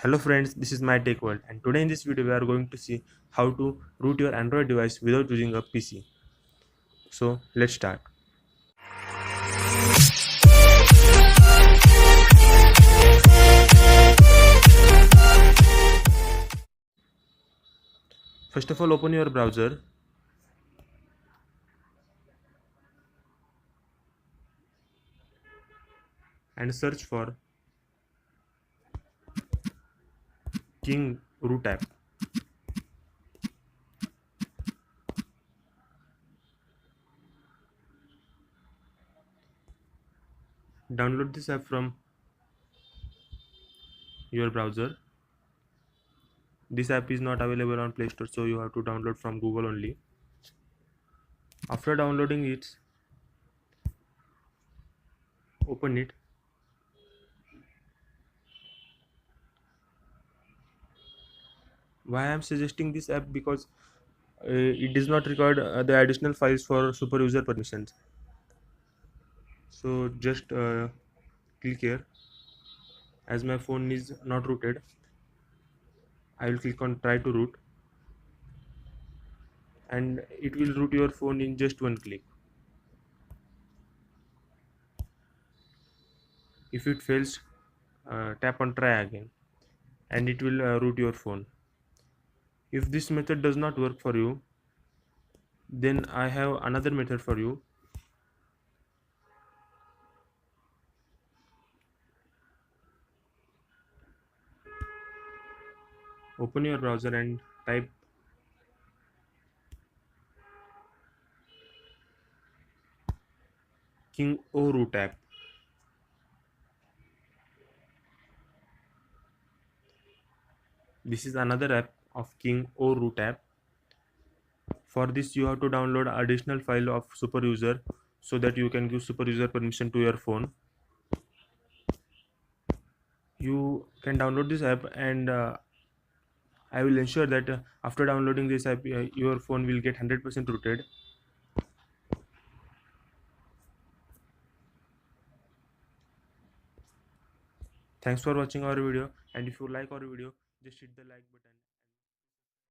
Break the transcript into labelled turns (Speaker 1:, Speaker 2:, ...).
Speaker 1: Hello friends, this is my Tech World, and today in this video we are going to see how to root your Android device without using a PC. So let's start. First of all, open your browser and search for King Root app. Download this app from your browser. This app is not available on Play Store, so you have to download from Google only. After downloading it, open it. Why I am suggesting this app? Because it does not record the additional files for super user permissions. So just click here. As my phone is not rooted, I will click on try to root, and it will root your phone in just one click. If it fails, tap on try again and it will root your phone. If this method does not work for you, then I have another method for you. Open your browser and type King O root app. This is another app of King O root app. For this you have to download additional file of super user so that you can give super user permission to your phone. You can download this app, and I will ensure that after downloading this app, your phone will get 100% rooted. Thanks for watching our video, and if you like our video, just hit the like button.